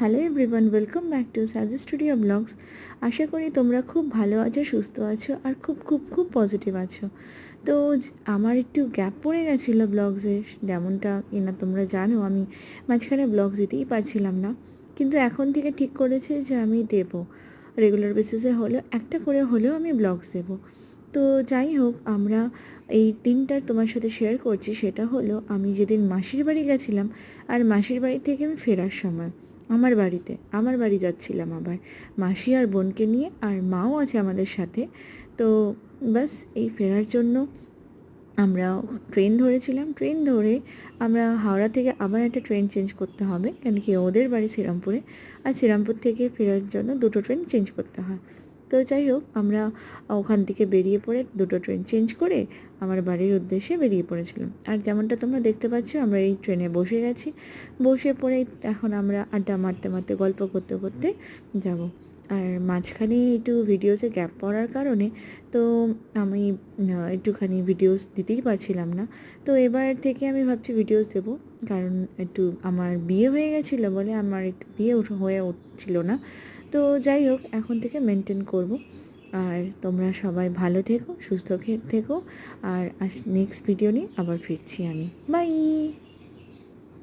Hello everyone, welcome back to সাজেস studio blogs. আশা করি তোমরা খুব ভালো আছো, সুস্থ আছো আর খুব খুব খুব পজিটিভ আছো। তো আমার একটু গ্যাপ পড়ে গেছিলো ব্লগসে, যেমনটা কিনা তোমরা জানো আমি মাঝখানে ব্লগস দিতেই পারছিলাম না। কিন্তু এখন থেকে ঠিক করেছি যে আমি দেবো, রেগুলার বেসিসে হলেও একটা করে হলেও আমি ব্লগস দেবো। তো যাই হোক, আমরা এই দিনটা তোমার সাথে শেয়ার করছি। সেটা হলো আমি যেদিন মাসির বাড়ি গেছিলাম, আর মাসির বাড়ি থেকে আমি ফেরার সময় আমার বাড়ি যাচ্ছিলাম আবার মাসি আর বোনকে নিয়ে, আর মাও আছে আমাদের সাথে। তো বাস এই ফেরার জন্য আমরা ট্রেন ধরেছিলাম। ট্রেন ধরে আমরা হাওড়া থেকে আবার একটা ট্রেন চেঞ্জ করতে হবে, কেন কি ওদের বাড়ি শ্রীরামপুরে, আর শ্রীরামপুর থেকে ফেরার জন্য দুটো ট্রেন চেঞ্জ করতে হয়। তো যাই হোক, আমরা ওখান থেকে বেরিয়ে পড়ে দুটো ট্রেন চেঞ্জ করে আমার বাড়ির উদ্দেশ্যে বেরিয়ে পড়েছিলাম। আর যেমনটা তোমরা দেখতে পাচ্ছ, আমরা এই ট্রেনে বসে গেছি। বসে পড়ে এখন আমরা আড্ডা মারতে মারতে গল্প করতে করতে যাব। আর মাঝখানে একটু ভিডিওসে গ্যাপ পড়ার কারণে তো আমি একটুখানি ভিডিওস দিতেই পারছিলাম না। তো এবার থেকে আমি ভাবছি ভিডিওস দেবো, কারণ একটু আমার বিয়ে হয়ে গেছিলো বলে আমার একটু হয়ে উঠছিল না। তো যাই হোক, এখন থেকে মেনটেন করব। আর তোমরা সবাই ভালো থেকো, সুস্থ থেকো। আর নেক্সট ভিডিও নিয়ে আবার ফিরছি আমি। বাই।